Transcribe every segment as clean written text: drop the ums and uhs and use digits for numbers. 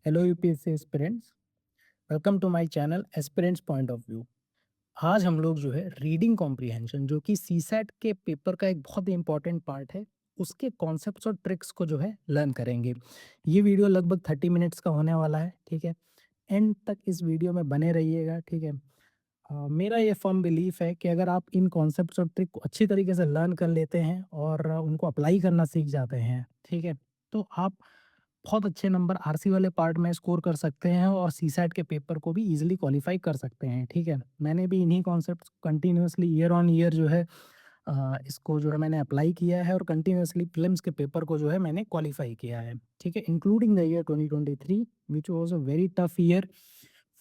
Hello UPSC aspirants, welcome to my channel aspirants point of view. आज हम लोग जो है रीडिंग कॉम्प्रिहेंशन जो कि सीसैट के पेपर का एक बहुत ही इंपॉर्टेंट पार्ट है, उसके कॉन्सेप्ट्स और ट्रिक्स को जो है लर्न करेंगे। ये वीडियो लगभग 30 मिनट्स का होने वाला है, ठीक है। एंड तक इस वीडियो में बने रहिएगा, ठीक है। मेरा ये फर्म बिलीफ है कि अगर आप इन कॉन्सेप्ट्स और ट्रिक को अच्छी तरीके से लर्न कर लेते हैं और उनको अप्लाई करना सीख जाते हैं, ठीक है, तो आप बहुत अच्छे नंबर आरसी वाले पार्ट में स्कोर कर सकते हैं और सीसैट के पेपर को भी इजीली क्वालिफाई कर सकते हैं, ठीक है। मैंने भी इन्हीं concepts continuously year on year जो है इसको जो है मैंने अप्लाई किया है और कंटिन्यूअसली प्रीलिम्स के पेपर को जो है मैंने क्वालिफाई किया है, ठीक है, including the year 2023 which was a very tough year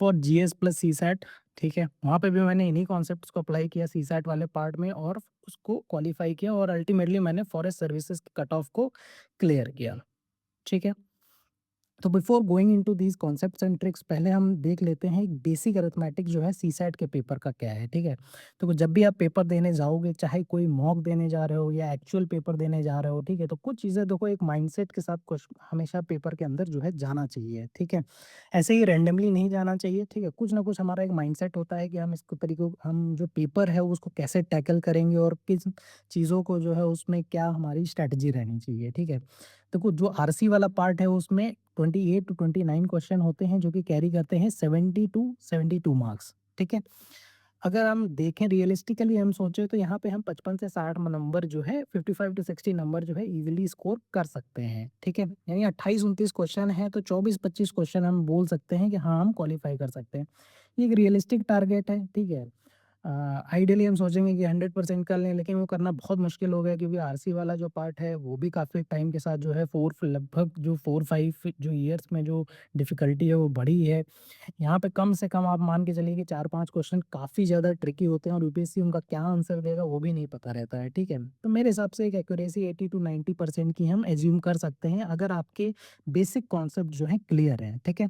for GS plus CSAT, ठीक है। वहाँ पे भी मैंने इन्हीं कॉन्सेप्ट्स को अप्लाई किया सीसैट वाले पार्ट में और उसको क्वालिफाई किया और अल्टीमेटली मैंने फॉरेस्ट सर्विसेज के कट ऑफ को क्लियर किया, ठीक है। तो before going into these concepts and tricks पहले हम देख लेते हैं एक बेसिक अरिथमेटिक जो है सीसैट के पेपर का क्या है, ठीक है। तो जब भी आप पेपर देने जाओगे, चाहे कोई मॉक देने जा रहे हो या एक्चुअल पेपर देने जा रहे हो, ठीक है, तो कुछ चीज़ें देखो एक माइंडसेट के साथ कुछ हमेशा पेपर के अंदर जो है जाना चाहिए, ठीक है। ऐसे ही रैंडमली नहीं जाना चाहिए, ठीक है। कुछ ना कुछ हमारा एक माइंडसेट होता है कि हम इसको तरीकों हम जो पेपर है उसको कैसे टैकल करेंगे और किस चीज़ों को जो है उसमें क्या हमारी स्ट्रैटेजी रहनी चाहिए, ठीक है। देखो जो आरसी वाला पार्ट है उसमें 28 टू 29 क्वेश्चन होते हैं जो कि कैरी करते हैं 70 टू 72 मार्क्स, ठीक है। अगर हम देखें रियलिस्टिकली हम सोचे तो यहाँ पे हम 55 से 60 नंबर जो है 55 टू 60 नंबर जो है इजीली स्कोर कर सकते हैं, ठीक है। यानी 28-29 क्वेश्चन है तो 24-25 क्वेश्चन हम बोल सकते हैं कि हाँ हम क्वालिफाई कर सकते हैं। ये एक रियलिस्टिक टारगेट है, ठीक है। आइडियली हम सोचेंगे कि 100% कर लें, लेकिन वो करना बहुत मुश्किल हो गया क्योंकि आरसी वाला जो पार्ट है वो भी काफ़ी टाइम के साथ जो है लगभग जो 4-5 जो ईयर्स में जो डिफ़िकल्टी है वो बढ़ी है। यहाँ पे कम से कम आप मान के चलिए कि 4-5 क्वेश्चन काफ़ी ज़्यादा ट्रिकी होते हैं और यूपीएससी उनका क्या आंसर देगा वो भी नहीं पता रहता है, ठीक है। तो मेरे हिसाब से एक एक्यूरेसी 80 टू 90% की हम एज़्यूम कर सकते हैं अगर आपके बेसिक कॉन्सेप्ट जो हैं क्लियर हैं, ठीक है।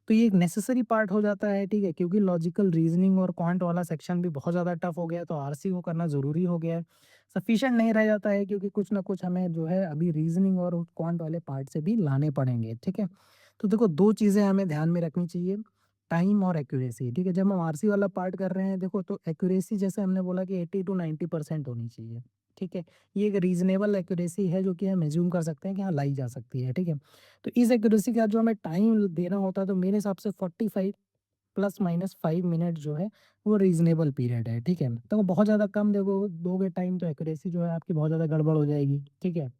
तो ये एक नेसेसरी पार्ट हो जाता है, ठीक है, क्योंकि लॉजिकल रीजनिंग और क्वांट वाला सेक्शन भी बहुत ज़्यादा टफ हो गया है, तो आरसी को करना ज़रूरी हो गया है। सफिशिएंट नहीं रह जाता है क्योंकि कुछ ना कुछ हमें जो है अभी रीजनिंग और क्वांट वाले पार्ट से भी लाने पड़ेंगे, ठीक है। तो देखो 2 चीज़ें हमें ध्यान में रखनी चाहिए, टाइम और एक्यूरेसी, ठीक है। जब हम आरसी वाला पार्ट कर रहे हैं देखो तो एक्यूरेसी जैसे हमने बोला कि 80 टू 90% होनी चाहिए, ठीक है। ये एक रीज़नेबल एक्यूरेसी है जो कि हम अज़्यूम कर सकते हैं कि हाँ, लाई जा सकती है, ठीक है। तो इस एक्यूरेसी का जो हमें टाइम देना होता है तो मेरे हिसाब से 45 प्लस माइनस 5 मिनट जो है वो रीज़नेबल पीरियड है, ठीक है। तो बहुत ज़्यादा कम देखो दोगे टाइम तो एक्यूरेसी जो है आपकी बहुत ज़्यादा गड़बड़ हो जाएगी, ठीक है।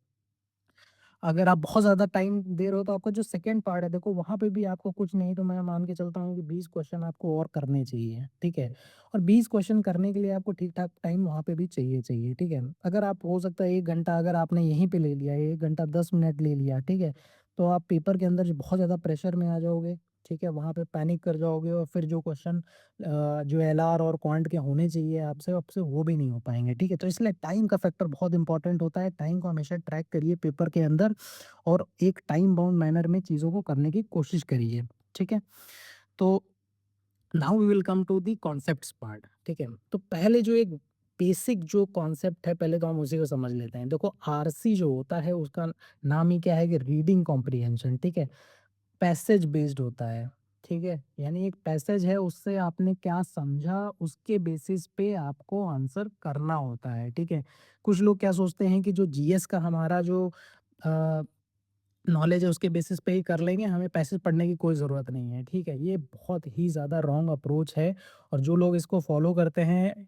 अगर आप बहुत ज़्यादा टाइम दे रहे हो तो आपका जो सेकंड पार्ट है देखो वहाँ पे भी आपको कुछ नहीं तो मैं मान के चलता हूँ कि 20 क्वेश्चन आपको और करने चाहिए, ठीक है। और 20 क्वेश्चन करने के लिए आपको ठीक-ठाक टाइम वहाँ पे भी चाहिए, ठीक है। अगर आप हो सकता है 1 घंटा अगर आपने यहीं पे ले लिया, 1 घंटा 10 मिनट ले लिया, ठीक है, तो आप पेपर के अंदर जो बहुत ज़्यादा प्रेशर में आ जाओगे, ठीक है, वहाँ पे पैनिक कर जाओगे और फिर जो क्वेश्चन जो एलआर और क्वांट के होने चाहिए आपसे आपसे वो भी नहीं हो पाएँगे, ठीक है। तो इसलिए टाइम का फैक्टर बहुत इंपॉर्टेंट होता है, टाइम को हमेशा ट्रैक करिए पेपर के अंदर और एक टाइम बाउंड मैनर में चीज़ों को करने की कोशिश करिए, ठीक है। तो now we will come to the concepts part, ठीक है। तो पहले जो एक बेसिक जो कॉन्सेप्ट है पहले तो हम उसी को समझ लेते हैं। देखो आरसी जो होता है उसका नाम ही क्या है कि रीडिंग कॉम्प्रिहेंशन, ठीक है। पैसेज बेस्ड होता है, ठीक है। यानी एक पैसेज है उससे आपने क्या समझा उसके बेसिस पे आपको आंसर करना होता है, ठीक है। कुछ लोग क्या सोचते हैं कि जो जीएस का हमारा जो अ, नॉलेज है उसके बेसिस पे ही कर लेंगे, हमें पैसेज पढ़ने की कोई ज़रूरत नहीं है, ठीक है। ये बहुत ही ज़्यादा रॉन्ग अप्रोच है और जो लोग इसको फॉलो करते हैं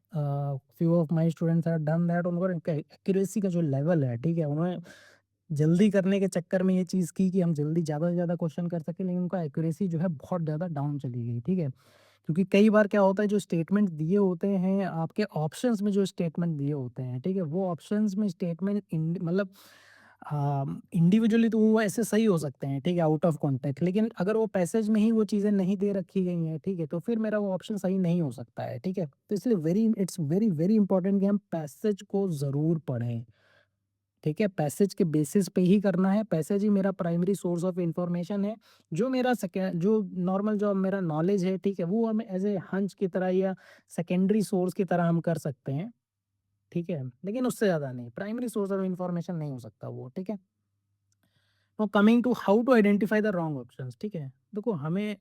few of my students have done that उनका एक्यूरेसी का जो लेवल है, ठीक है, उन्होंने जल्दी करने के चक्कर में ये चीज़ की कि हम जल्दी ज़्यादा से ज़्यादा क्वेश्चन कर सकें, लेकिन उनका एक्यूरेसी जो है बहुत ज़्यादा डाउन चली गई, ठीक है। क्योंकि कई बार क्या होता है जो स्टेटमेंट दिए होते हैं आपके ऑप्शंस में जो स्टेटमेंट दिए होते हैं, ठीक है, वो ऑप्शंस में स्टेटमेंट मतलब इंडिविजुअली तो वो ऐसे सही हो सकते हैं, ठीक है, आउट ऑफ कॉन्टेक्स्ट, लेकिन अगर वो पैसेज में ही वो चीज़ें नहीं दे रखी गई हैं, ठीक है, तो फिर मेरा वो ऑप्शन सही नहीं हो सकता है, ठीक है। तो इसलिए इट्स वेरी वेरी इंपॉर्टेंट कि हम पैसेज को ज़रूर पढ़ें, ठीक है। पैसेज के बेसिस पे ही करना है, पैसेज ही मेरा प्राइमरी सोर्स ऑफ इंफॉर्मेशन है। जो मेरा जो नॉर्मल जो मेरा नॉलेज है, ठीक है, वो हम एज़ ए हंच की तरह या सेकेंडरी सोर्स की तरह हम कर सकते हैं, ठीक है। लेकिन उससे ज़्यादा नहीं, प्राइमरी सोर्स ऑफ इंफॉर्मेशन नहीं हो सकता वो, ठीक है। Now coming to how to identify the wrong options, ठीक है? देखो हमें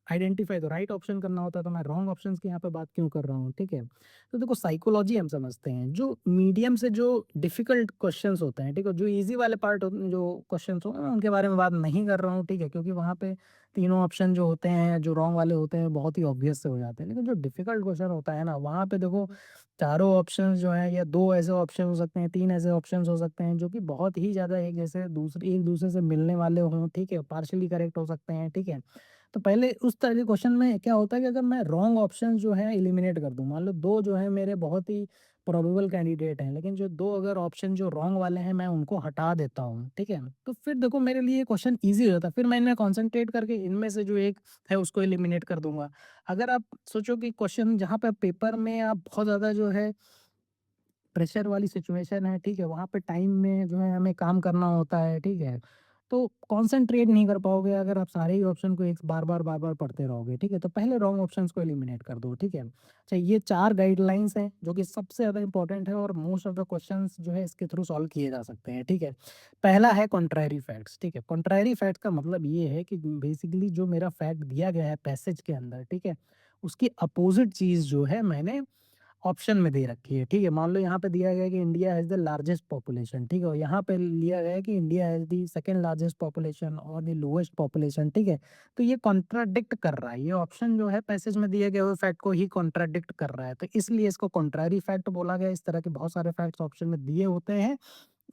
आइडेंटिफाई तो राइट ऑप्शन करना होता है, तो मैं रॉन्ग ऑप्शंस की यहाँ पे बात क्यों कर रहा हूँ, ठीक है? तो देखो साइकोलॉजी हम समझते हैं, जो मीडियम से जो डिफिकल्ट क्वेश्चंस होते हैं, ठीक है? जो ईज़ी वाले पार्ट होते हैं, जो क्वेश्चंस होंगे मैं उनके बारे में बात नहीं कर रहा हूँ, ठीक है? क्योंकि वहाँ पे तीनों ऑप्शन जो होते हैं, जो रॉन्ग वाले होते हैं, बहुत ही ऑब्वियस से हो जाते हैं। लेकिन जो डिफिकल्ट क्वेश्चन होता है ना, वहाँ पे देखो चारों ऑप्शंस जो हैं या 2 ऐसे ऑप्शन हो सकते हैं, 3 ऐसे ऑप्शंस हो सकते हैं, जो कि बहुत ही ज़्यादा एक दूसरे से मिलने वाले हों, ठीक है? पार्शियली करेक्ट हो सकते हैं, ठीक है? तो पहले उस तरह के क्वेश्चन में क्या होता है कि अगर मैं रॉन्ग ऑप्शन जो है एलिमिनेट कर दूं, मान लो 2 जो है मेरे बहुत ही प्रोबेबल कैंडिडेट हैं, लेकिन जो 2 अगर ऑप्शन जो रॉन्ग वाले हैं मैं उनको हटा देता हूँ, ठीक है? तो फिर देखो मेरे लिए क्वेश्चन ईज़ी हो जाता है, फिर मैं इन्हें कॉन्संट्रेट करके इनमें से जो एक है उसको एलिमिनेट कर दूँगा। अगर आप सोचो कि क्वेश्चन जहाँ पे पेपर में आप बहुत ज़्यादा जो है प्रेशर वाली सिचुएशन है, ठीक है? वहाँ पे टाइम में जो है हमें काम करना होता है, ठीक है? तो कॉन्संट्रेट नहीं कर पाओगे अगर आप सारे ही ऑप्शन को एक बार-बार पढ़ते रहोगे, ठीक है? तो पहले रॉन्ग ऑप्शंस को एलिमिनेट कर दो, ठीक है? अच्छा ये 4 गाइडलाइंस हैं जो कि सबसे ज़्यादा इम्पोर्टेंट है और मोस्ट ऑफ द क्वेश्चंस जो है इसके थ्रू सॉल्व किए जा सकते हैं, ठीक है? पहला है कॉन्ट्रैरी फैक्ट्स, ठीक है? कॉन्ट्रैरी फैक्ट का मतलब ये है कि बेसिकली जो मेरा फैक्ट दिया गया है पैसेज के अंदर, ठीक है? उसकी अपोज़िट चीज़ जो है मैंने ऑप्शन में दे रखी है, ठीक है? मान लो यहाँ पे दिया गया है कि India has the largest population, ठीक है? और यहाँ पे लिया गया है कि India has the second largest population और द लोएस्ट पॉपुलेशन, ठीक है? तो ये कॉन्ट्राडिक्ट कर रहा है, ये ऑप्शन जो है पैसेज में दिए गए हुए फैक्ट को ही कॉन्ट्राडिक्ट कर रहा है, तो इसलिए इसको कॉन्ट्रैरी फैक्ट बोला गया है। इस तरह के बहुत सारे फैक्ट्स ऑप्शन में दिए होते हैं,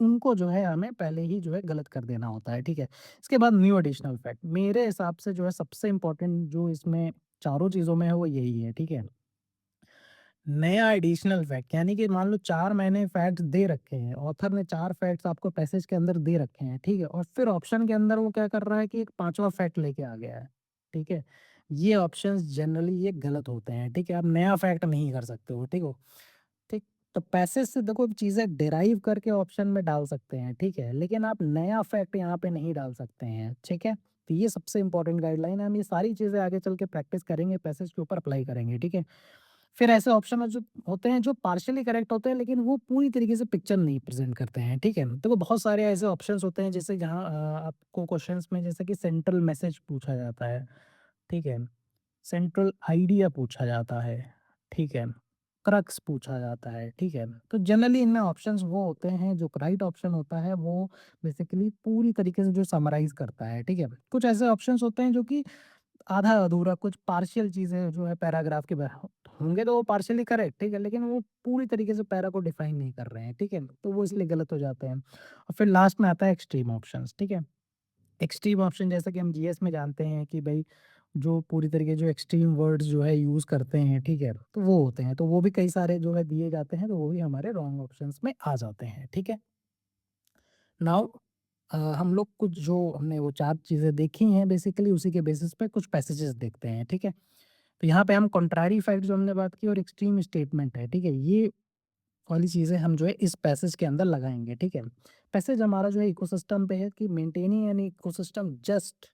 उनको जो है हमें पहले ही जो है गलत कर देना होता है, ठीक है? इसके बाद न्यू एडिशनल फैक्ट, मेरे हिसाब से जो है सबसे इम्पोर्टेंट जो इसमें चारों चीज़ों में है वो यही है, ठीक है? नया एडिशनल फैक्ट यानी कि मान लो 4 मैंने फैक्ट्स दे रखे हैं, ऑथर ने 4 फैक्ट्स आपको पैसेज के अंदर दे रखे हैं, ठीक है? और फिर ऑप्शन के अंदर वो क्या कर रहा है कि एक 5वाँ फैक्ट लेके आ गया है, ठीक है? ये ऑप्शंस जनरली ये गलत होते हैं, ठीक है? आप नया फैक्ट नहीं कर सकते हो, ठीक हो? ठीक, तो पैसेज से देखो चीज़ें डेराइव करके ऑप्शन में डाल सकते हैं, ठीक है? लेकिन आप नया फैक्ट यहाँ पे नहीं डाल सकते हैं, ठीक है? तो ये सबसे इम्पोर्टेंट गाइडलाइन है, हम ये सारी चीज़ें आगे चल के प्रैक्टिस करेंगे, पैसेज के ऊपर अप्लाई करेंगे, ठीक है? फिर ऐसे ऑप्शन जो होते हैं जो पार्शियली करेक्ट होते हैं लेकिन वो पूरी तरीके से पिक्चर नहीं प्रेज़ेंट करते हैं, ठीक है? देखो बहुत सारे ऐसे ऑप्शंस होते हैं जैसे जहाँ आपको क्वेश्चंस में जैसे कि सेंट्रल मैसेज पूछा जाता है, ठीक है? सेंट्रल आइडिया पूछा जाता है, ठीक है? क्रक्स पूछा जाता है, ठीक है? तो जनरली इनमें ऑप्शंस वो होते हैं जो राइट ऑप्शन होता है वो बेसिकली पूरी तरीके से जो समराइज़ करता है, ठीक है? कुछ ऐसे ऑप्शंस होते हैं जो कि आधा-अधूरा कुछ पार्शियल चीज़ें जो है पैराग्राफ के होंगे तो वो पार्शियली करेक्ट, ठीक है? लेकिन वो पूरी तरीके से पैरा को डिफाइन नहीं कर रहे हैं, ठीक है? तो वो इसलिए गलत हो जाते हैं। और फिर लास्ट में आता है एक्सट्रीम ऑप्शंस, ठीक है? एक्सट्रीम ऑप्शन जैसा कि हम जीएस में जानते हैं कि भई जो पूरी तरीके जो एक्सट्रीम वर्ड्स जो है यूज़ करते हैं, ठीक है? तो वो होते हैं, तो वो भी कई सारे जो है दिए जाते हैं, तो वो भी हमारे रॉन्ग ऑप्शंस में आ जाते हैं, ठीक है? नाउ हम लोग कुछ जो हमने वो 4 चीज़ें देखी हैं बेसिकली उसी के बेसिस पे कुछ पैसेजेस देखते हैं, ठीक है? तो यहाँ पे हम कॉन्ट्रारी फैक्ट जो हमने बात की और एक्सट्रीम स्टेटमेंट है, ठीक है? ये वाली चीज़ें हम जो है इस पैसेज के अंदर लगाएँगे, ठीक है? पैसेज हमारा जो है इकोसिस्टम पे है कि maintaining an ecosystem just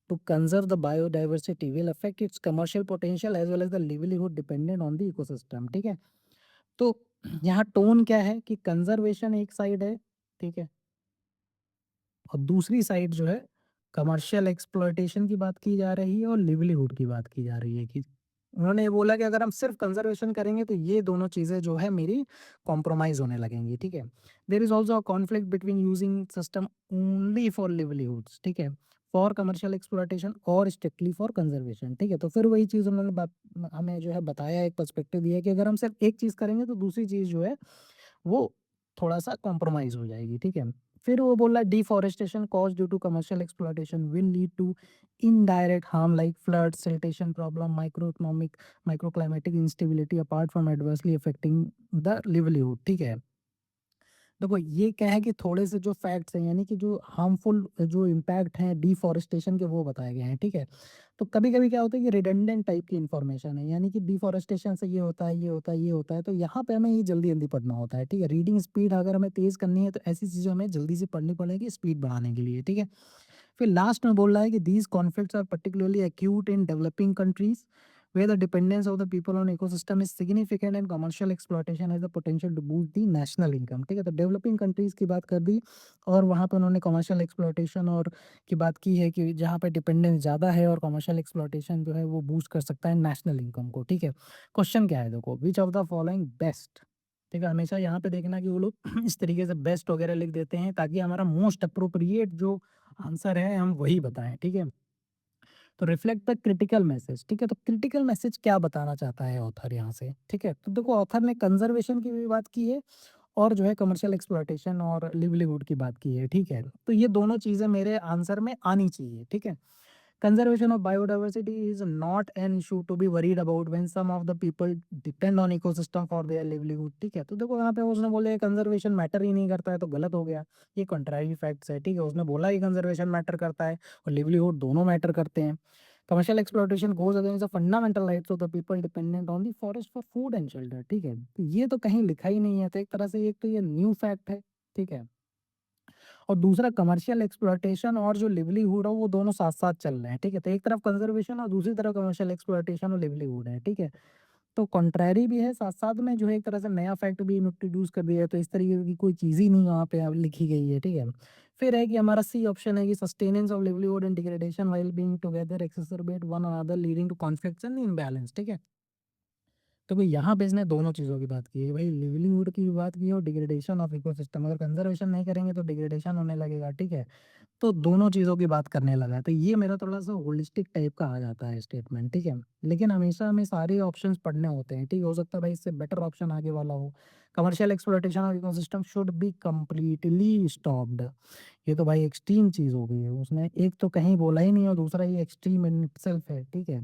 to conserve the biodiversity will affect its commercial potential as well as the livelihood dependent on the ecosystem, ठीक है? तो यहाँ टोन क्या है कि कंज़र्वेशन एक साइड है, ठीक है? और दूसरी साइड जो है कमर्शियल एक्सप्लॉयटेशन की बात की जा रही है और लिवलीहुड की बात की जा रही है कि उन्होंने ये बोला कि अगर हम सिर्फ कंजर्वेशन करेंगे तो ये दोनों चीज़ें जो है मेरी कॉम्प्रोमाइज़ होने लगेंगी, ठीक है? There is also a conflict between using system only for livelihoods, ठीक है? फॉर कमर्शियल एक्सप्लॉयटेशन और स्ट्रिक्टली फॉर कंजर्वेशन, ठीक है? तो फिर वही चीज़ उन्होंने बात हमें जो है बताया, एक पर्सपेक्टिव दिया कि अगर हम सिर्फ एक चीज़ करेंगे तो दूसरी चीज़ जो है वो थोड़ा-सा कॉम्प्रोमाइज़ हो जाएगी, ठीक है? फिर वो बोला deforestation caused due to commercial exploitation will lead to indirect harm like flood, siltation problem, microclimatic instability apart from adversely affecting the livelihood, ठीक है? देखो ये क्या है कि थोड़े से जो फैक्ट्स हैं यानी कि जो हार्मफुल जो इम्पैक्ट हैं डिफॉरेस्टेशन के वो बताए गए हैं, ठीक है? तो कभी-कभी क्या होता है कि रिडंडेंट टाइप की इन्फॉर्मेशन है यानी कि डिफॉरेस्टेशन से ये होता है, ये होता है, ये होता है, तो यहाँ पे हमें ये जल्दी-जल्दी पढ़ना होता है, ठीक है? रीडिंग स्पीड अगर हमें तेज़ करनी है तो ऐसी चीज़ें हमें जल्दी से पढ़नी पड़ेगी स्पीड बढ़ाने के लिए, ठीक है? फिर लास्ट में बोल रहा है कि these conflicts are particularly acute in developing countries where the dependence of the people on ecosystem is significant and commercial exploitation has the potential to boost the national income। ठीक है, तो डेवलपिंग कंट्रीज की बात कर दी और वहाँ पे उन्होंने कमर्शियल एक्सप्लॉयटेशन और की बात की है कि जहाँ पे डिपेंडेंस ज़्यादा है और कमर्शियल एक्सप्लॉयटेशन जो है वो बूस्ट कर सकता है नेशनल इनकम को। ठीक है, क्वेश्चन क्या है देखो, which of the following best. ठीक है, हमेशा यहाँ पे देखना कि वो लोग इस तरीके से बेस्ट वगैरह लिख देते हैं ताकि हमारा मोस्ट अप्रोप्रिएट जो आंसर है हम वही बताएं। ठीक है, तो रिफ्लेक्ट द क्रिटिकल मैसेज। ठीक है, तो क्रिटिकल मैसेज क्या बताना चाहता है ऑथर यहाँ से। ठीक है, तो देखो ऑथर ने कंजर्वेशन की भी बात की है और जो है कमर्शियल एक्सप्लॉयटेशन और लिवलीहुड की बात की है। ठीक है, तो ये दोनों चीज़ें मेरे आंसर में आनी चाहिए। ठीक है, conservation of biodiversity is not an issue to be worried about when some of the people depend on ecosystem for their livelihood। ठीक है, तो देखो यहाँ पे उसने बोले कंजर्वेशन मैटर ही नहीं करता है तो गलत हो गया, ये कंट्रारी फैक्ट्स है। ठीक है, उसने बोला कि कंजर्वेशन मैटर करता है और लिवलीहुड दोनों मैटर करते हैं। Commercial exploitation goes against the fundamental rights of the people dependent on the forest for food and shelter. ठीक है, तो ये तो कहीं लिखा ही नहीं है, तो एक तरह से एक तो ये न्यू फैक्ट है। ठीक है, और दूसरा कमर्शियल एक्सप्लॉयटेशन और जो लिवलीहुड है वो दोनों साथ-साथ चल रहे हैं। ठीक है, तो एक तरफ कंजर्वेशन और दूसरी तरफ कमर्शियल एक्सप्लॉयटेशन और लिवलीहुड है। ठीक है, तो कॉन्ट्रैरी भी है, साथ-साथ में जो है एक तरह से नया फैक्ट भी इंट्रोड्यूस कर दिया है, तो इस तरीके की कोई चीज़ ही नहीं वहाँ पे अब लिखी गई है। ठीक है, फिर है कि हमारा सी ऑप्शन है कि sustenance of livelihood and degradation while being together exacerbate one another leading to conflicts and imbalance. ठीक है, तो भाई यहाँ पे इसने दोनों चीज़ों की बात की है, भाई लिवलीहुड की भी बात की है और डिग्रेडेशन ऑफ इकोसिस्टम। अगर कंजर्वेशन नहीं करेंगे तो डिग्रेडेशन होने लगेगा। ठीक है, तो दोनों चीज़ों की बात करने लगा है, तो ये मेरा थोड़ा-सा होलिस्टिक टाइप का आ जाता है स्टेटमेंट। ठीक है, लेकिन हमेशा हमें सारे ऑप्शंस पढ़ने होते हैं। ठीक है, हो सकता है भाई इससे बेटर ऑप्शन आगे वाला हो। Commercial exploitation of ecosystem should be completely stopped. ये तो भाई एक्सट्रीम चीज़ हो गई है, उसने एक तो कहीं बोला ही नहीं और दूसरा ये एक्सट्रीम इन इटसेल्फ है। ठीक है,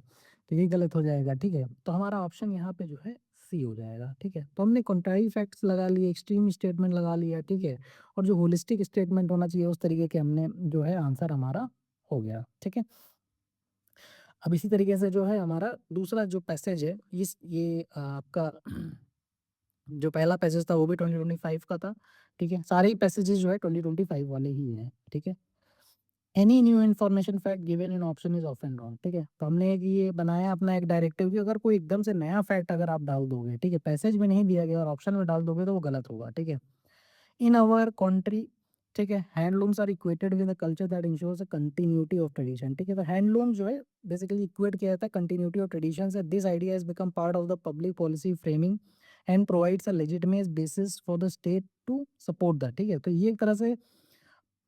तो ये गलत हो जाएगा। ठीक है, तो हमारा ऑप्शन यहाँ पे जो है सी हो जाएगा। ठीक है, तो हमने कॉन्ट्रारी फैक्ट्स लगा लिए, एक्सट्रीम स्टेटमेंट लगा लिया। ठीक है, और जो होलिस्टिक स्टेटमेंट होना चाहिए उस तरीके के हमने जो है आंसर हमारा हो गया। ठीक है, अब इसी तरीके से जो है हमारा दूसरा जो पैसेज है ये आपका जो पहला पैसेज था वो भी 2025 का था। ठीक है, सारे ही पैसेजेस जो है 2025 वाले ही हैं। ठीक है, any new information fact given in option is often wrong. ठीक है, तो हमने एक ये बनाया अपना एक डायरेक्टिव कि अगर कोई एकदम से नया फैक्ट अगर आप डाल दोगे, ठीक है, पैसेज में नहीं दिया गया और ऑप्शन में डाल दोगे तो वो गलत होगा। ठीक है, इन आवर कंट्री, ठीक है, handlooms are equated with a culture that ensures a continuity of tradition. ठीक है, तो हैंडलूम जो है बेसिकली इक्वेट किया जाता है कंटिन्यूटी ऑफ ट्रेडिशन से। This idea has become part of the public policy framing and provides a legitimate basis for the state to support that. ठीक है, तो ये एक तरह से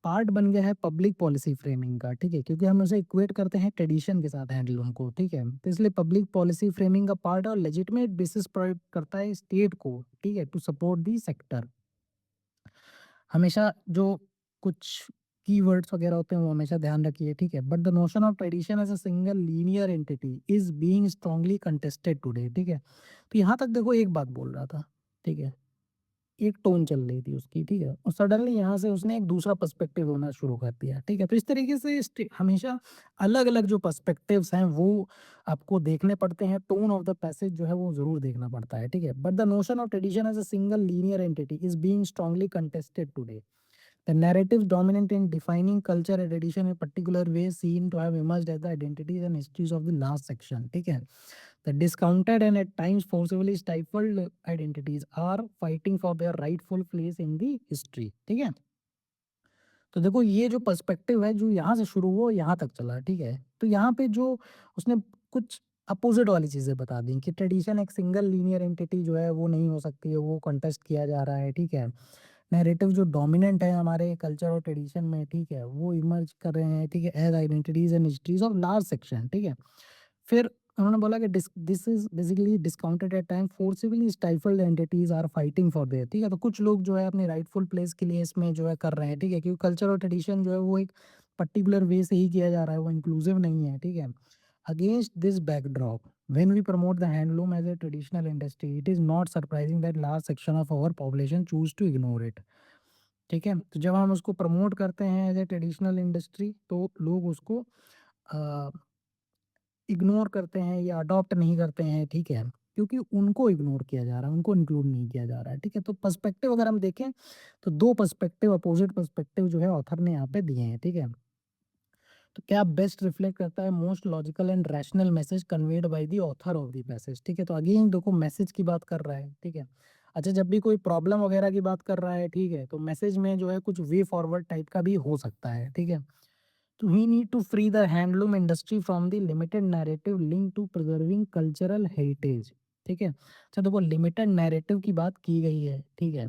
पार्ट बन गया है पब्लिक पॉलिसी फ्रेमिंग का। ठीक है, क्योंकि हम उसे इक्वेट करते हैं ट्रेडिशन के साथ हैंडलूम को। ठीक है, तो इसलिए पब्लिक पॉलिसी फ्रेमिंग का पार्ट और लेजिटिमेट बेसिस प्रोवाइड करता है स्टेट को। ठीक है, टू सपोर्ट दी सेक्टर। हमेशा जो कुछ कीवर्ड्स वगैरह होते हैं वो हमेशा ध्यान रखिए। ठीक है, but the notion of tradition as a single linear entity is being strongly contested today. ठीक है, तो यहाँ तक देखो एक बात बोल रहा था। ठीक है, एक टोन चल रही थी उसकी। ठीक है, और सडनली यहाँ से उसने एक दूसरा पर्सपेक्टिव होना शुरू कर दिया। ठीक है, तो इस तरीके से हमेशा अलग अलग जो पर्सपेक्टिव्स हैं वो आपको देखने पड़ते हैं। टोन ऑफ द पैसेज जो है वो जरूर देखना पड़ता है। ठीक है, but the notion of tradition as a single linear entity is being strongly contested today. The narratives dominant in defining culture and tradition in particular way seem to have emerged as the identities and histories of the last section। ठीक है, the discounted and at times forcibly stifled identities are fighting for their rightful place in the history। ठीक है, तो देखो ये जो perspective है जो यहाँ से शुरू हुआ यहाँ तक चला। ठीक है, तो यहाँ पे जो उसने कुछ अपोजिट वाली चीज़ें बता दी कि ट्रेडिशन एक सिंगल लीनियर एंटिटी जो है वो नहीं हो सकती है, वो कंटेस्ट किया जा रहा है। ठीक है, नैरेटिव जो डोमिनेंट है हमारे कल्चर और ट्रेडिशन में, ठीक है, वो इमर्ज कर रहे हैं। ठीक है, as identities and histories of large section. ठीक है, फिर उन्होंने बोला कि this is basically discounted at time forcibly stifled entities are fighting for their. ठीक है, तो कुछ लोग जो है अपने राइटफुल प्लेस के लिए इसमें जो है कर रहे हैं। ठीक है, क्योंकि कल्चर और ट्रेडिशन जो है वो एक पर्टिकुलर वे से ही किया जा रहा है, वो इंक्लूसिव नहीं है। ठीक है, against this backdrop when we promote the handloom as a traditional industry, it is not surprising that large section of our population choose to ignore it। ठीक है, तो जब हम उसको प्रमोट करते हैं एज ए ट्रेडिशनल इंडस्ट्री तो लोग उसको इग्नोर करते हैं या अडॉप्ट नहीं करते हैं। ठीक है, क्योंकि उनको इग्नोर किया जा रहा है, उनको इंक्लूड नहीं किया जा रहा है। ठीक है, तो पर्सपेक्टिव अगर हम देखें तो दो पर्सपेक्टिव, अपोजिट पर्सपेक्टिव जो है ऑथर ने यहाँ पे दिए हैं। ठीक है, तो क्या बेस्ट रिफ्लेक्ट करता है most logical and rational message conveyed by the author of the message. ठीक है, तो अगेन देखो मैसेज की बात कर रहा है। ठीक है, अच्छा जब भी कोई प्रॉब्लम वगैरह की बात कर रहा है, ठीक है, तो मैसेज में जो है कुछ वे फॉरवर्ड टाइप का भी हो सकता है। ठीक है, तो we need to free the handloom industry from the limited narrative link to preserving cultural heritage. ठीक है, अच्छा देखो लिमिटेड नैरेटिव की बात की गई है। ठीक है,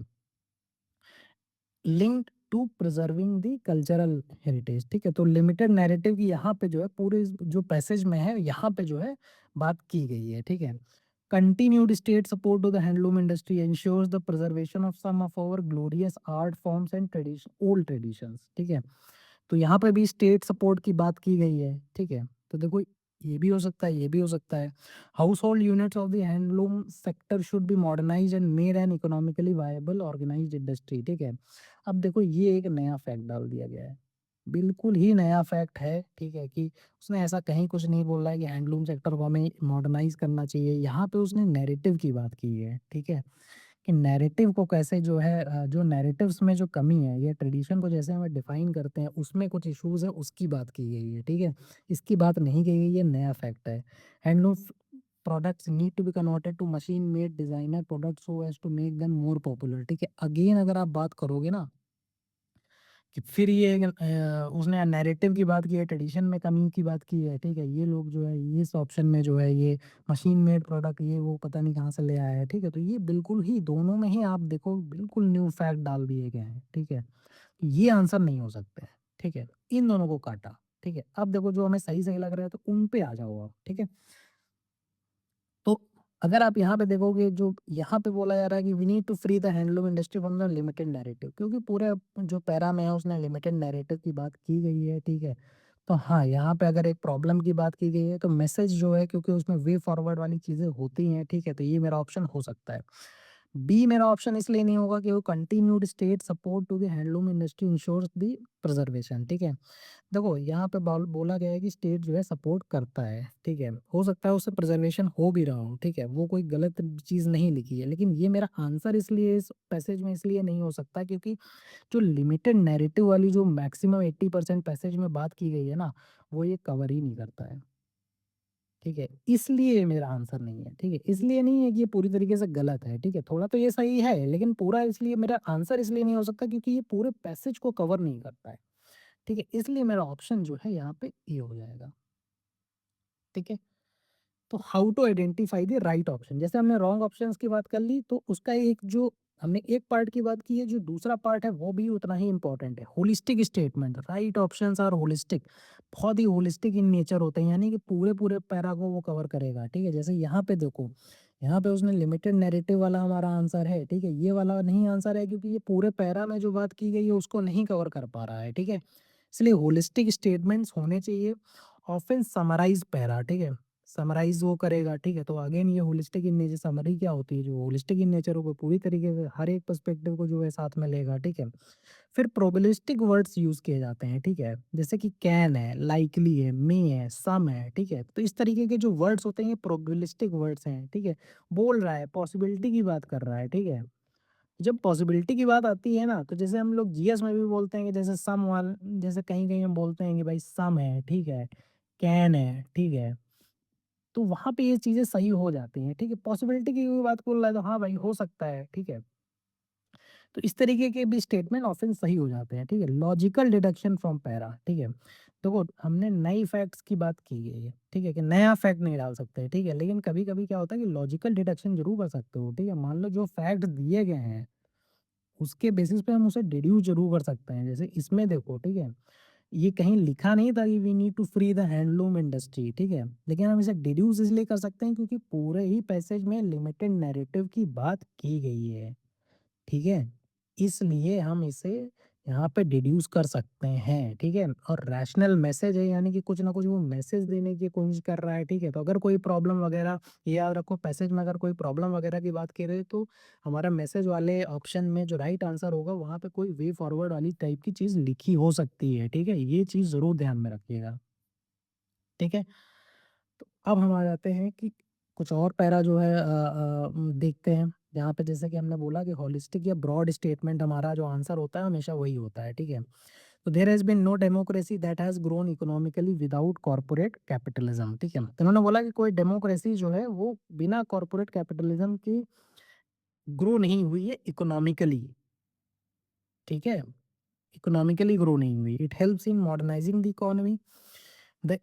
linked to preserving the cultural heritage. ठीक है, तो लिमिटेड नैरेटिव की यहाँ पे जो है पूरे जो पैसेज में है यहाँ पे जो है बात की गई है। ठीक है, continued state support to the handloom industry ensures the preservation of some of our glorious art forms and tradition old traditions. ठीक है, तो यहाँ पे भी स्टेट सपोर्ट की बात की गई है। ठीक है, तो देखो ये भी हो सकता है, ये भी हो सकता है। Household units of the handloom sector should be modernise and made an economically viable organised industry. ठीक है, अब देखो ये एक नया फैक्ट डाल दिया गया है, बिल्कुल ही नया फैक्ट है। ठीक है, कि उसने ऐसा कहीं कुछ नहीं बोला है कि हैंडलूम सेक्टर को हमें मॉडर्नाइज करना चाहिए। यहाँ पे उसने नैरेटिव की बात की है। ठीक है, कि नैरेटिव को कैसे जो है जो नैरेटिव्स में जो कमी है, ये ट्रेडिशन को जैसे हमें डिफाइन करते हैं उसमें कुछ इश्यूज है, उसकी बात की गई है। ठीक है, इसकी बात नहीं की गई, ये नया फैक्ट है। Handloom products need to be converted to machine made designer products so as to make them more popular. ठीक है, अगेन अगर आप बात करोगे ना कि फिर ये उसने नैरेटिव की बात की है, ट्रेडिशन में कमी की बात की है। ठीक है, ये लोग जो है ये इस ऑप्शन में जो है ये मशीन मेड प्रोडक्ट ये वो पता नहीं कहाँ से ले आया है। ठीक है, तो ये बिल्कुल ही दोनों में ही आप देखो बिल्कुल न्यू फैक्ट डाल दिए गए हैं। ठीक है, ये आंसर नहीं हो सकते हैं। ठीक है, इन दोनों को काटा। ठीक है, अब देखो जो हमें सही सही लग रहा है तो उन पे आ जाओ आप। ठीक है, तो अगर आप यहाँ पे देखोगे जो यहाँ पे बोला जा रहा है कि we need to free the handloom industry from the limited narrative, क्योंकि पूरे जो पैरा में है उसने लिमिटेड नैरेटिव की बात की गई है। ठीक है, तो हाँ यहाँ पे अगर एक प्रॉब्लम की बात की गई है तो मैसेज जो है क्योंकि उसमें वे फॉरवर्ड वाली चीजें होती हैं। ठीक है, तो ये मेरा ऑप्शन हो सकता है। बी मेरा ऑप्शन इसलिए नहीं होगा कि वो continued state support to the handloom industry ensures the preservation. ठीक है, देखो यहाँ पे बोला गया है कि स्टेट जो है सपोर्ट करता है। ठीक है, हो सकता है उससे प्रिजर्वेशन हो भी रहा हो। ठीक है, वो कोई गलत चीज़ नहीं लिखी है, लेकिन ये मेरा आंसर इसलिए इस पैसेज में इसलिए नहीं हो सकता क्योंकि जो लिमिटेड नैरेटिव वाली जो मैक्सिमम 80% पैसेज में बात की गई है ना, वो ये कवर ही नहीं करता है। ठीक है, इसलिए मेरा आंसर नहीं है। ठीक है, इसलिए नहीं है कि ये पूरी तरीके से गलत है। ठीक है, थोड़ा तो ये सही है लेकिन पूरा इसलिए मेरा आंसर इसलिए नहीं हो सकता क्योंकि ये पूरे पैसेज को कवर नहीं करता है। ठीक है, इसलिए मेरा ऑप्शन जो है यहाँ पे ए हो जाएगा। ठीक है, तो how to identify the right option, जैसे हमने रॉन्ग ऑप्शंस की बात कर ली तो उसका एक जो हमने एक पार्ट की बात की है, जो दूसरा पार्ट है वो भी उतना ही इंपॉर्टेंट है। Holistic statement, right options are holistic, बहुत ही होलिस्टिक इन नेचर होते हैं, यानी कि पूरे पूरे पैरा को वो कवर करेगा। ठीक है, जैसे यहाँ पे देखो, यहाँ पे उसने लिमिटेड नैरेटिव वाला हमारा आंसर है। ठीक है, ये वाला नहीं आंसर है क्योंकि ये पूरे पैरा में जो बात की गई है उसको नहीं कवर कर पा रहा है। ठीक है, इसलिए होलिस्टिक स्टेटमेंट्स होने चाहिए। Often summarise para. ठीक है, समराइज वो करेगा। ठीक है, तो अगेन ये होलिस्टिक इन नेचर, समरी क्या होती है, जो होलिस्टिक इन नेचर को पूरी तरीके से हर एक पर्सपेक्टिव को जो है साथ में लेगा। ठीक है, फिर प्रोबेबिलिस्टिक वर्ड्स यूज किए जाते हैं। ठीक है, जैसे कि कैन है, लाइकली है, मे है, सम है। ठीक है, तो इस तरीके के जो वर्ड्स होते हैं ये प्रोबेबिलिस्टिक वर्ड्स हैं। ठीक है, बोल रहा है, पॉसिबिलिटी की बात कर रहा है। ठीक है, जब पॉसिबिलिटी की बात आती है ना, तो जैसे हम लोग जीएस में भी बोलते हैं कि जैसे सम वाल, जैसे कहीं कहीं हम बोलते हैं कि भाई सम है। ठीक है, कैन है। ठीक है, तो वहाँ पे ये चीज़ें सही हो जाती हैं। ठीक है, पॉसिबिलिटी की कोई बात बोल रहा है तो हाँ भाई हो सकता है। ठीक है, तो इस तरीके के भी स्टेटमेंट ऑप्शन सही हो जाते हैं। ठीक है, लॉजिकल डिडक्शन फ्रॉम पैरा। ठीक है, देखो हमने नई फैक्ट्स की बात की गई है। ठीक है, कि नया फैक्ट नहीं डाल सकते। ठीक है, लेकिन कभी कभी क्या होता है कि लॉजिकल डिडक्शन जरूर कर सकते हो। ठीक है, मान लो जो फैक्ट दिए गए हैं उसके बेसिस पे हम उसे डिड्यूस जरूर कर सकते हैं। जैसे इसमें देखो, ठीक है, ये कहीं लिखा नहीं था कि we need to free the handloom industry. ठीक है, लेकिन हम इसे डिड्यूस इसलिए कर सकते हैं क्योंकि पूरे ही पैसेज में लिमिटेड नैरेटिव की बात की गई है। ठीक है, इसलिए हम इसे यहाँ पे डिड्यूस कर सकते हैं। ठीक है, और रैशनल मैसेज है यानी कि कुछ ना कुछ वो मैसेज देने की कोशिश कर रहा है। ठीक है, तो अगर कोई प्रॉब्लम वगैरह, ये याद रखो पैसेज में अगर कोई प्रॉब्लम वगैरह की बात करें तो हमारा मैसेज वाले ऑप्शन में जो राइट आंसर होगा वहाँ पे कोई वे फॉरवर्ड वाली टाइप की चीज़ लिखी हो सकती है। ठीक है, ये चीज़ ज़रूर ध्यान में रखिएगा। ठीक है, तो अब हम आ जाते हैं कि कुछ और पैरा जो है देखते हैं, जहाँ पे जैसे कि हमने बोला कि होलिस्टिक या ब्रॉड स्टेटमेंट हमारा जो आंसर होता है हमेशा वही होता है। ठीक है, तो there has been no democracy that has grown economically without corporate capitalism, ठीक है? तो उन्होंने बोला कि कोई डेमोक्रेसी जो है वो बिना कॉर्पोरेट कैपिटलिज्म की ग्रो नहीं हुई है इकोनॉमिकली, ठीक है? इकोनॉमिकली ग्रो नहीं हुई। It helps in modernising the economy the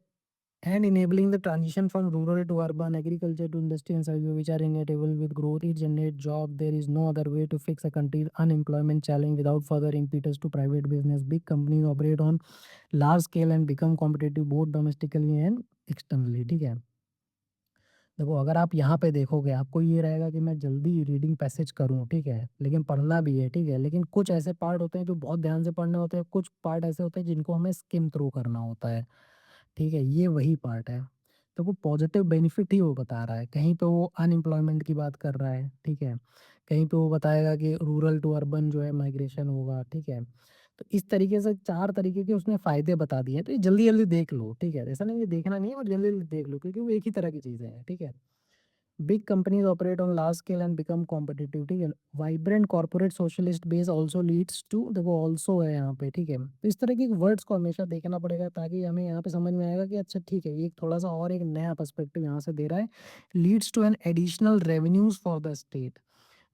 and enabling the transition from rural to urban agriculture to industry and services which are inevitable with growth. It generates job. There is no other way to fix a country's unemployment challenge without further impetus to private business. Big companies operate on large scale and become competitive both domestically and externally, ठीक है? देखो, अगर आप यहाँ पे देखोगे, आपको ये रहेगा कि मैं जल्दी रीडिंग पैसेज करूँ, ठीक है? लेकिन पढ़ना भी है, ठीक है? लेकिन कुछ ऐसे पार्ट होते हैं जो बहुत ध्यान से पढ़ने होते हैं, कुछ पार्ट ऐसे होते हैं जिनको हमें स्किम थ्रू करना होता है, ठीक है? ये वही पार्ट है। तो वो पॉज़िटिव बेनिफिट ही वो बता रहा है, कहीं पे वो अनएम्प्लॉयमेंट की बात कर रहा है, ठीक है? कहीं पे वो बताएगा कि रूरल टू अर्बन जो है माइग्रेशन होगा, ठीक है? तो इस तरीके से 4 तरीके के उसने फ़ायदे बता दिए हैं, तो ये जल्दी-जल्दी देख लो, ठीक है? ऐसा नहीं है देखना नहीं है, और जल्दी-जल्दी देख लो क्योंकि वो एक ही तरह की चीज़ें हैं, ठीक है? Big companies operate on large scale and become competitive, ठीक है? Vibrant corporate socialist base also leads to, देखो ऑल्सो है यहाँ पे, ठीक है? तो इस तरह के वर्ड्स को हमेशा देखना पड़ेगा ताकि हमें यहाँ पे समझ में आएगा कि अच्छा ठीक है, ये थोड़ा सा और एक नया पर्सपेक्टिव यहाँ से दे रहा है। Leads to an additional revenues for the state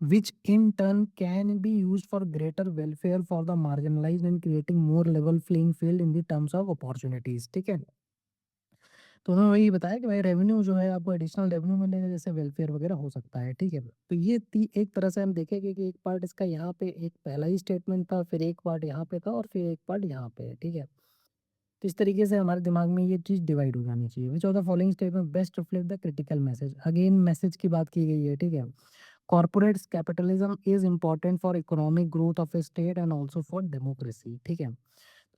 which in turn can be use for greater welfare for the marginalised and creating more level playing field in the terms of opportunities, ठीक है? तो उन्होंने वही बताया कि भाई revenue जो है आपको एडिशनल रेवेन्यू मिलेगा, जैसे वेलफेयर वगैरह हो सकता है, ठीक है? तो ये एक तरह से हम देखेंगे कि एक पार्ट इसका यहाँ पे एक पहला ही स्टेटमेंट था, फिर एक पार्ट यहाँ पे था और फिर एक पार्ट यहाँ पे है, ठीक है? तो इस तरीके से हमारे दिमाग में ये चीज़ डिवाइड हो जानी चाहिए। Which of the following statement best reflect the critical message, again message की बात की गई है, ठीक है? Corporate capitalism is important for economic growth of A state and also for democracy, ठीक है?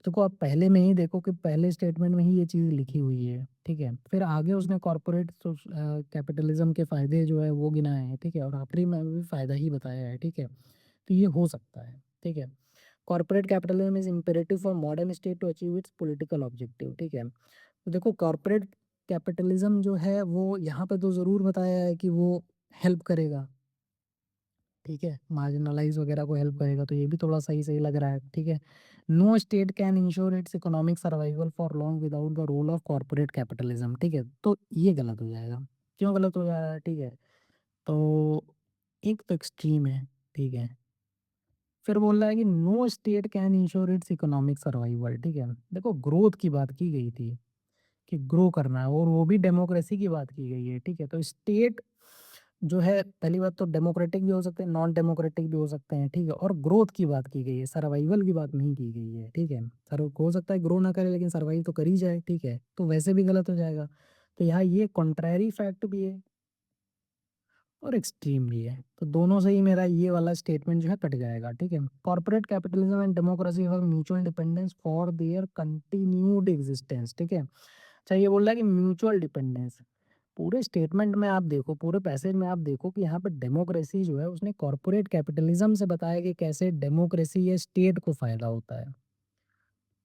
देखो, आप पहले में ही देखो कि पहले स्टेटमेंट में ही ये चीज़ लिखी हुई है, ठीक है? फिर आगे उसने कॉर्पोरेट कैपिटलिज्म के फ़ायदे जो है वो गिनाए हैं, ठीक है? और आखिरी में भी फ़ायदा ही बताया है, ठीक है? तो ये हो सकता है, ठीक है? Corporate capitalism is imperative for modern state to achieve its political objective, ठीक है? तो देखो, कॉर्पोरेट कैपिटलिज्म जो है वो यहाँ पे तो ज़रूर बताया है कि वो हेल्प करेगा, ठीक है? मार्जिनलाइज़ वगैरह को हेल्प करेगा, तो ये भी थोड़ा सही-सही लग रहा है, ठीक है? No state can ensure its economic survival for long without the role of corporate capitalism, ठीक है? तो ये गलत हो जाएगा। क्यों गलत हो जा रहा है, ठीक है? तो एक तो एक्सट्रीम है, ठीक है? फिर बोल रहा है कि no state can ensure its economic survival, ठीक है? देखो, ग्रोथ की बात की गई थी कि ग्रो करना है और वो भी डेमोक्रेसी की बात की गई है, ठीक है? तो स्टेट जो है, पहली बात तो डेमोक्रेटिक भी हो सकते हैं, नॉन डेमोक्रेटिक भी हो सकते हैं, ठीक है? और ग्रोथ की बात की गई है, सर्वाइवल की बात नहीं की गई है, ठीक है? सर, हो सकता है ग्रो ना करे लेकिन सर्वाइव तो कर ही जाए, ठीक है? तो वैसे भी गलत हो जाएगा। तो यहाँ ये कॉन्ट्रैरी फैक्ट भी है और एक्सट्रीम भी है। तो दोनों से ही मेरा ये वाला स्टेटमेंट जो है कट जाएगा, ठीक है? Corporate capitalism and democracy have mutual dependence for their continued existence, ठीक है? अच्छा, ये बोल रहा है कि म्यूचुअल डिपेंडेंस। पूरे स्टेटमेंट में आप देखो, पूरे पैसेज में आप देखो कि यहाँ पे डेमोक्रेसी जो है उसने कॉर्पोरेट कैपिटलिज्म से बताया कि कैसे डेमोक्रेसी या स्टेट को फ़ायदा होता है,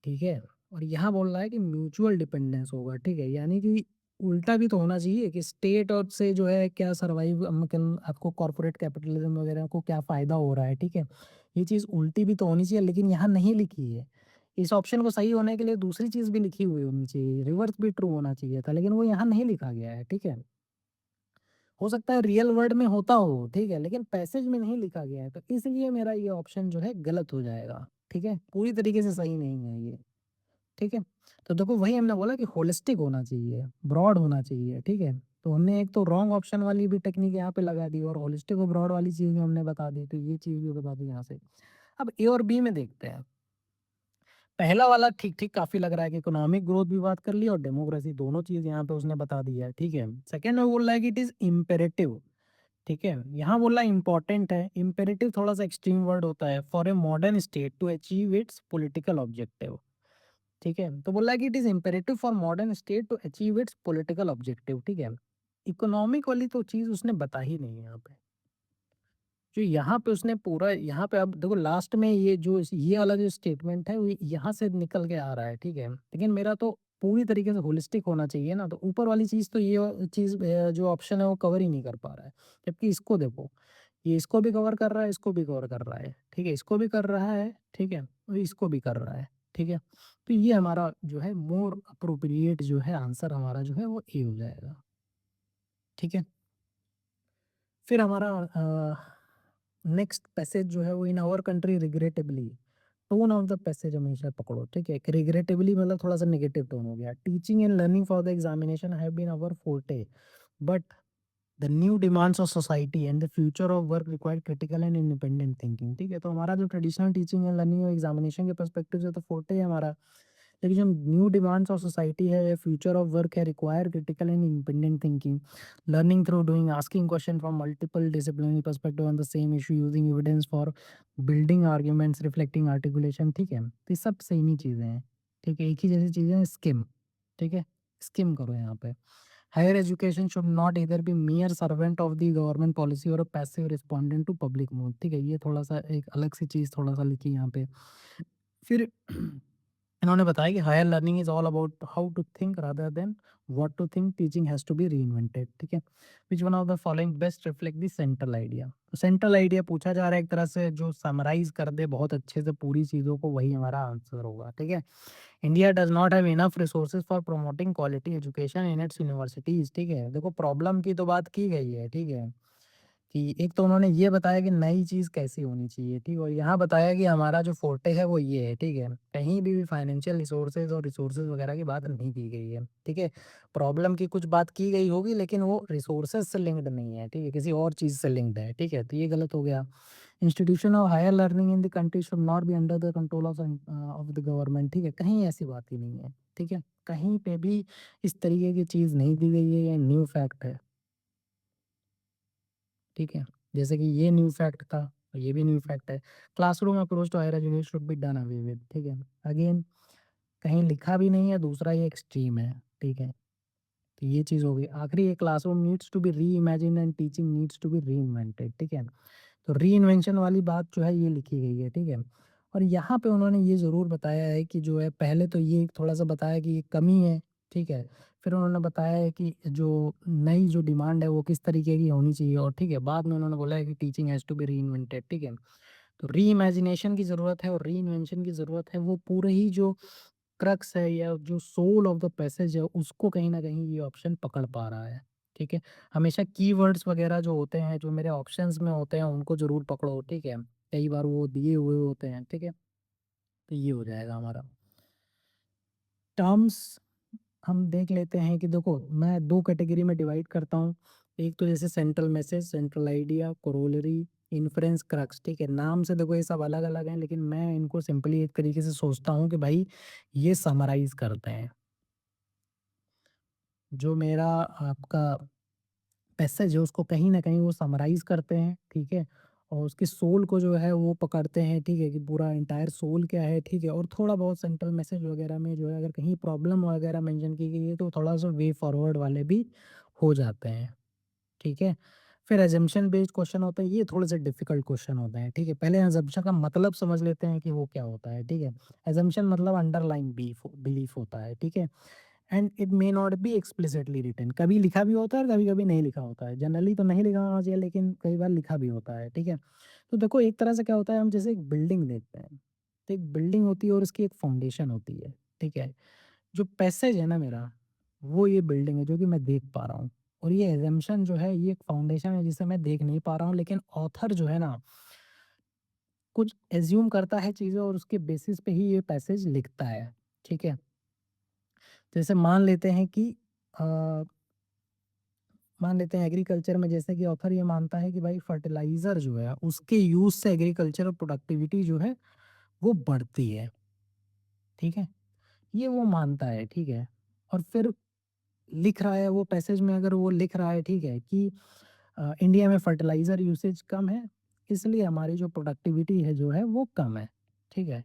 ठीक है? और यहाँ बोल रहा है कि म्यूचुअल डिपेंडेंस होगा, ठीक है? यानी कि उल्टा भी तो होना चाहिए कि स्टेट और से जो है क्या सर्वाइव मतलब आपको कॉर्पोरेट कैपिटलिज्म वगैरह को क्या फ़ायदा हो रहा है, ठीक है? ये चीज़ उल्टी भी तो होनी चाहिए लेकिन यहाँ नहीं लिखी है। इस ऑप्शन को सही होने के लिए दूसरी चीज़ भी लिखी हुई होनी चाहिए, रिवर्स भी ट्रू होना चाहिए था, लेकिन वो यहाँ नहीं लिखा गया है, ठीक है? हो सकता है रियल वर्ल्ड में होता हो, ठीक है? लेकिन पैसेज में नहीं लिखा गया है, तो इसलिए मेरा ये ऑप्शन जो है गलत हो जाएगा, ठीक है? पूरी तरीके से सही नहीं है ये, ठीक है? तो देखो, वही हमने बोला कि होलिस्टिक होना चाहिए, ब्रॉड होना चाहिए, ठीक है? तो हमने एक तो रॉन्ग ऑप्शन वाली भी टेक्निक यहाँ पे लगा दी और होलिस्टिक और ब्रॉड वाली चीज़ भी हमने बता दी, तो ये चीज़ भी बता दी यहाँ से। अब ए और बी में देखते हैं। पहला वाला ठीक-ठीक काफ़ी लग रहा है कि इकोनॉमिक ग्रोथ भी बात कर ली और डेमोक्रेसी, दोनों चीज़ यहाँ पे उसने बता दी है, ठीक है? सेकंड में बोल रहा है कि इट इज़ इम्पेरेटिव, ठीक है? यहाँ बोल रहा है इम्पोर्टेंट है, इम्पेरेटिव थोड़ा-सा एक्सट्रीम वर्ड होता है, for a modern state to achieve its political objective, ठीक है? तो बोल रहा है कि it is imperative for modern state to achieve its political objective, ठीक है? इकोनॉमिक वाली तो चीज़ उसने बता ही नहीं है यहाँ पे। जो यहाँ पे उसने पूरा यहाँ पे अब देखो लास्ट में ये वाला जो स्टेटमेंट है वो यहाँ से निकल के आ रहा है, ठीक है? लेकिन मेरा तो पूरी तरीके से होलिस्टिक होना चाहिए ना, तो ऊपर वाली चीज़ तो ये चीज़ जो ऑप्शन है वो कवर ही नहीं कर पा रहा है। जबकि इसको देखो, ये इसको भी कवर कर रहा है, इसको भी कवर कर रहा है, ठीक है? इसको भी कर रहा है, ठीक है? और इसको भी कर रहा है, ठीक है? तो ये हमारा जो है मोर अप्रोप्रिएट जो है आंसर हमारा जो है वो ए हो जाएगा, ठीक है? फिर हमारा नेक्स्ट पैसेज जो है वो in our country regrettably, tone of the passage हमेशा पकड़ो, ठीक है? कि रिग्रेटेबली मतलब थोड़ा-सा नेगेटिव टोन हो गया। Teaching and learning for the examination have been our forte, but the new demands of society and the future of work require critical and independent thinking, ठीक है? तो हमारा जो ट्रेडिशनल टीचिंग एंड लर्निंग और examination के perspective से तो forte है हमारा, लेकिन जो न्यू डिमांड्स ऑफ सोसाइटी है, फ्यूचर ऑफ वर्क है, require critical and independent thinking, learning through doing, asking question from multiple disciplinary perspective on the same issue, using evidence for building arguments, reflecting articulation, ठीक है? तो ये सब same ही चीज़ें हैं, ठीक है? एक ही जैसी चीज़ें हैं, स्किम, ठीक है? स्किम करो यहाँ पे। हायर एजुकेशन शुड नॉट इधर be mere servant of the government policy और passive respondent to public mood, ठीक है? ये थोड़ा-सा एक अलग सी चीज़ थोड़ा-सा लिखी यहाँ पे। फिर इन्होंने बताया कि higher learning is all about how to think rather than what to think, teaching has to be reinvented, ठीक है? Which one of the following best reflect the central idea? तो सेंट्रल आइडिया पूछा जा रहा है एक तरह से जो समराइज कर दे बहुत अच्छे से पूरी चीज़ों को, वही हमारा आंसर होगा, ठीक है? India does not have enough resources for promoting quality education in its universities, ठीक है? देखो प्रॉब्लम की तो बात की गई है, ठीक है? कि एक तो उन्होंने ये बताया कि नई चीज़ कैसी होनी चाहिए, ठीक है? और यहाँ बताया कि हमारा जो फोर्टे है वो ये है, ठीक है? कहीं भी फाइनेंशियल रिसोर्सेज और रिसोर्सेज वगैरह की बात नहीं की गई है, ठीक है? प्रॉब्लम की कुछ बात की गई होगी लेकिन वो रिसोर्सेज से लिंक्ड नहीं है, ठीक है? किसी और चीज़ से लिंक्ड है, ठीक है? तो ये गलत हो गया। Institution of higher learning in the country should not be under the control of the government, ठीक है? कहीं ऐसी बात ही नहीं है, ठीक है? कहीं पे भी इस तरीके की चीज़ नहीं दी गई है, ये न्यू फैक्ट है, ठीक है? जैसे कि ये न्यू फैक्ट था, ये भी न्यू फैक्ट है। Classroom approach to higher education should be done away with, ठीक है? अगेन कहीं लिखा भी नहीं है, दूसरा ये एक्सट्रीम है, ठीक है? तो ये चीज़ हो गई। आखिरी ये classroom needs to be reimagined and teaching needs to be reinvented, ठीक है? तो रीइन्वेंशन वाली बात जो है ये लिखी गई है, ठीक है? और यहाँ पे उन्होंने ये ज़रूर बताया है कि जो है पहले तो ये थोड़ा-सा बताया कि ये कमी है, ठीक है? फिर उन्होंने बताया है कि जो नई जो डिमांड है वो किस तरीके की होनी चाहिए, और ठीक है, बाद में उन्होंने बोला है कि teaching has to be reinvented, ठीक है? तो रीइमेजिनेशन की ज़रूरत है और रीइन्वेंशन की ज़रूरत है, वो पूरे ही जो क्रक्स है या जो सोल ऑफ द पैसेज है उसको कहीं न कहीं ये ऑप्शन पकड़ पा रहा है, ठीक है? हमेशा कीवर्ड्स वगैरह जो होते हैं, जो मेरे ऑप्शंस में होते हैं उनको ज़रूर पकड़ो, ठीक है? कई बार वो दिए हुए होते हैं, ठीक है? तो ये हो जाएगा हमारा। टर्म्स हम देख लेते हैं कि देखो मैं 2 कैटेगरी में डिवाइड करता हूँ। एक तो जैसे central message, central idea, corollary, inference, crux, ठीक है? नाम से देखो ये सब अलग-अलग हैं लेकिन मैं इनको सिंपली एक तरीके से सोचता हूँ कि भाई ये समराइज़ करते हैं। जो मेरा आपका पैसेज है उसको कहीं न कहीं वो समराइज़ करते हैं, ठीक है? और उसके सोल को जो है वो पकड़ते हैं, ठीक है? कि पूरा एंटायर सोल क्या है, ठीक है? और थोड़ा बहुत सेंट्रल मैसेज वगैरह में जो है अगर कहीं प्रॉब्लम वगैरह मेंशन की गई है तो थोड़ा-सा वे फॉरवर्ड वाले भी हो जाते हैं, ठीक है? फिर असम्पशन बेस्ड क्वेश्चन होते हैं, ये थोड़े-से डिफ़िकल्ट क्वेश्चन होते हैं, ठीक है? पहले असम्पशन का मतलब समझ लेते हैं कि वो क्या होता है, ठीक है? असम्पशन मतलब अंडरलाइन बिलीफ होता है, ठीक है? And it may not be explicitly written, कभी लिखा भी होता है और कभी-कभी नहीं लिखा होता है। जनरली तो नहीं लिखा होना चाहिए लेकिन कई बार लिखा भी होता है, ठीक है? तो देखो एक तरह से क्या होता है, हम जैसे एक बिल्डिंग देखते हैं, तो एक बिल्डिंग होती है और उसकी एक फाउंडेशन होती है, ठीक है? जो पैसेज है ना मेरा, वो ये बिल्डिंग है जो कि मैं देख पा रहा हूँ, और ये असम्पशन जो है ये एक फाउंडेशन है जिसे मैं देख नहीं पा रहा हूँ, लेकिन ऑथर जो है ना, कुछ एज़्यूम करता है चीज़ें और उसके बेसिस पे ही ये पैसेज लिखता है, ठीक है? जैसे अ मान लेते हैं एग्रीकल्चर में, जैसे कि ऑथर ये मानता है कि भाई फर्टिलाइज़र जो है उसके यूज़ से एग्रीकल्चर प्रोडक्टिविटी जो है वो बढ़ती है, ठीक है? ये वो मानता है, ठीक है? और फिर लिख रहा है वो पैसेज में, अगर वो लिख रहा है, ठीक है, कि इंडिया में फर्टिलाइज़र यूसेज कम है, इसलिए हमारी जो प्रोडक्टिविटी है जो है वो कम है, ठीक है?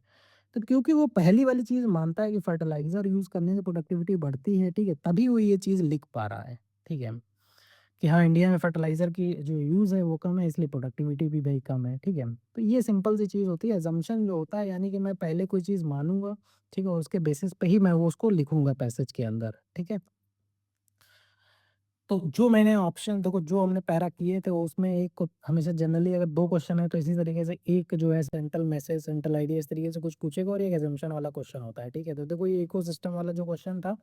तो क्योंकि वो पहली वाली चीज़ मानता है कि फर्टिलाइज़र यूज़ करने से प्रोडक्टिविटी बढ़ती है, ठीक है? तभी वो ये चीज़ लिख पा रहा है, ठीक है? कि हाँ, इंडिया में फर्टिलाइज़र की जो यूज़ है वो कम है, इसलिए प्रोडक्टिविटी भी भाई कम है, ठीक है? तो ये सिंपल सी चीज़ होती है, असम्पशन जो होता है, यानी कि मैं पहले कोई चीज़ मानूँगा, ठीक है? और उसके बेसिस पे ही मैं वो उसको लिखूँगा पैसेज के अंदर, ठीक है? तो जो मैंने ऑप्शन देखो, जो हमने पैरा किए थे उसमें एक को हमेशा जनरली अगर 2 क्वेश्चन है तो इसी तरीके से एक जो है सेंट्रल मैसेज, सेंट्रल आइडिया इस तरीके से कुछ पूछेगा और एक असम्पशन वाला क्वेश्चन होता है, ठीक है? तो देखो ये इकोसिस्टम वाला जो क्वेश्चन था,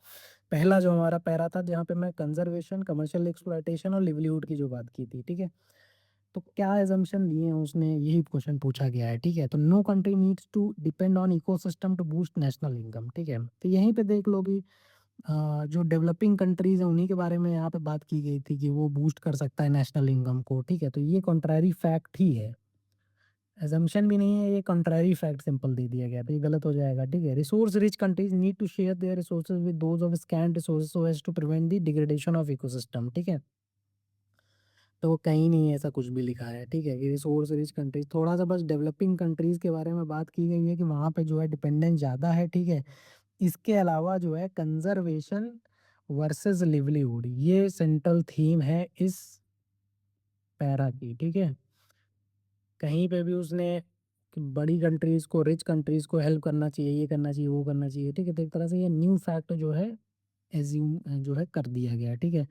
पहला जो हमारा पैरा था जहाँ पे मैं कंजर्वेशन, कमर्शियल एक्सप्लॉइटेशन और लिवलीहुड की जो बात की थी, ठीक है? तो क्या असम्पशन लिए हैं उसने, यही क्वेश्चन पूछा गया है, ठीक है? तो no country needs to depend on ecosystem to boost national income, ठीक है? तो यहीं पे देख लो कि जो डेवलपिंग कंट्रीज़ हैं उन्हीं के बारे में यहाँ पे बात की गई थी कि वो बूस्ट कर सकता है नेशनल इनकम को, ठीक है? तो ये कॉन्ट्रैरी फैक्ट ही है। असम्पशन भी नहीं है, ये कॉन्ट्रैरी फैक्ट सिंपल दे दिया गया है, तो ये गलत हो जाएगा, ठीक है? Resource rich countries need to share their resources with those of scarce resources so as to prevent the degradation of ecosystem, ठीक है? तो वो कहीं नहीं ऐसा कुछ भी लिखा है, ठीक है? कि रिसोर्स रिच कंट्रीज़, थोड़ा-सा बस डेवलपिंग कंट्रीज़ के बारे में बात की गई है कि वहाँ पे जो है डिपेंडेंस ज़्यादा है, ठीक है? इसके अलावा जो है कंज़र्वेशन वर्सेस लिवलीहुड, ये सेंट्रल थीम है इस पैरा की, ठीक है? कहीं पे भी उसने कि बड़ी कंट्रीज़ को, रिच कंट्रीज़ को हेल्प करना चाहिए, ये करना चाहिए, वो करना चाहिए, ठीक है? तो एक तरह से ये न्यू फैक्ट जो है एज़्यूम जो है कर दिया गया है, ठीक है?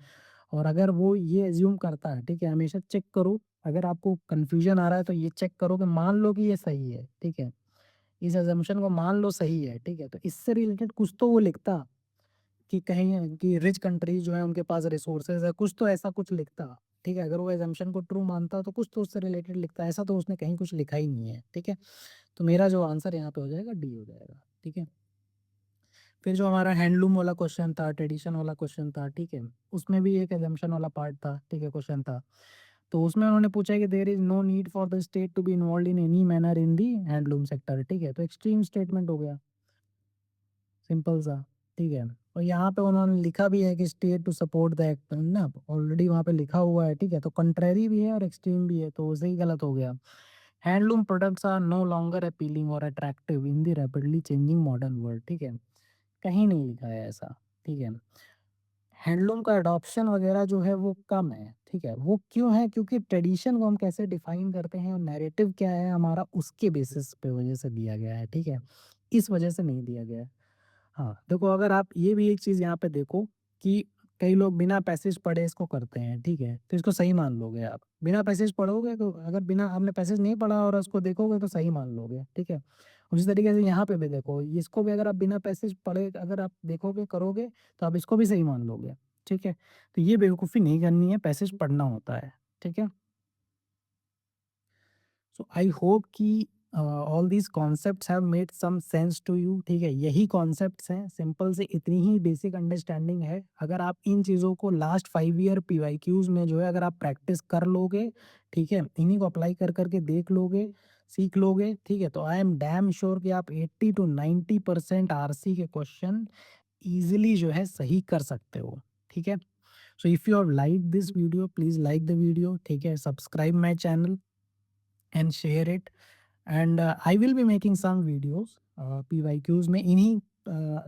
और अगर वो ये एज़्यूम करता है, ठीक है? हमेशा चेक करो, अगर आपको कन्फ्यूज़न आ रहा है तो ये चेक करो कि मान लो कि ये सही है, ठीक है? इस असम्पशन को मान लो सही है, ठीक है? तो इससे रिलेटेड कुछ तो वो लिखता कि कहीं कि रिच कंट्रीज़ जो है उनके पास रिसोर्सेज़ है, कुछ तो ऐसा कुछ लिखता, ठीक है? अगर वो असम्पशन को ट्रू मानता तो कुछ तो उससे रिलेटेड लिखता, ऐसा तो उसने कहीं कुछ लिखा ही नहीं है, ठीक है? तो मेरा जो आंसर यहाँ पे हो जाएगा डी हो जाएगा, ठीक है? फिर जो हमारा हैंडलूम वाला क्वेश्चन था, ट्रेडिशन वाला क्वेश्चन था, ठीक है? उसमें भी एक असम्पशन वाला पार्ट था, ठीक है, क्वेश्चन था। तो उसमें उन्होंने पूछा है कि there is no need for the state to be involved in any manner in the handloom sector, ठीक है? तो एक्सट्रीम स्टेटमेंट हो गया। सिंपल सा, ठीक है? और यहाँ पे उन्होंने लिखा भी है कि state to support the act ना, ऑलरेडी वहाँ पे लिखा हुआ है, ठीक है? तो कंट्रेरी भी है और एक्सट्रीम भी है, तो वैसे ही गलत हो गया। Handloom products are no longer appealing और attractive in the rapidly changing modern world, ठीक है? कहीं नहीं लिखा है ऐसा, ठीक है? हैंडलूम का अडॉप्शन वगैरह जो है वो कम है, ठीक है? वो क्यों है? क्योंकि ट्रेडिशन को हम कैसे डिफाइन करते हैं और नैरेटिव क्या है हमारा, उसके बेसिस पे वजह से दिया गया है, ठीक है? इस वजह से नहीं दिया गया है। हाँ, देखो अगर आप ये भी एक चीज़ यहाँ पे देखो कि कई लोग बिना पैसेज पढ़े इसको करते हैं, ठीक है? तो इसको सही मान लोगे आप। बिना पैसेज पढ़ोगे तो अगर बिना आपने पैसेज नहीं पढ़ा और उसको देखोगे तो सही मान लोगे, ठीक है? उसी तरीके से यहाँ पे भी देखो, इसको भी अगर आप बिना पैसेज पढ़े अगर आप देखोगे, करोगे तो आप इसको भी सही मान लोगे, ठीक है? तो ये बेवकूफ़ी नहीं करनी है, पैसेज पढ़ना होता है, ठीक है? सो आई होप कि all these concepts have made some sense to you, ठीक है? यही कॉन्सेप्ट्स हैं, सिंपल से इतनी ही बेसिक अंडरस्टैंडिंग है। अगर आप इन चीज़ों को लास्ट 5 ईयर पीवाईक्यूज़ में जो है अगर आप प्रैक्टिस कर लोगे, ठीक है? इन्हीं को अप्लाई कर कर के देख लोगे, सीख लोगे, ठीक है? तो आई एम डैम श्योर कि आप 80 टू 90% आरसी के क्वेश्चन ईज़िली जो है सही कर सकते हो, ठीक है? So if you have liked this video, please like the video, ठीक है? Subscribe my channel and share it. And I will be making some videos PYQs में, इन्हीं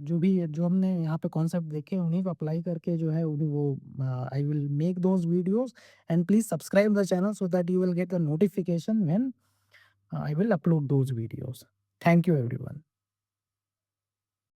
जो भी जो हमने यहाँ पे कॉन्सेप्ट देखे उन्हीं को अप्लाई करके जो है उन्हीं वो I will make those videos. And please subscribe the channel so that you will get the notification when I will upload those videos. Thank you everyone.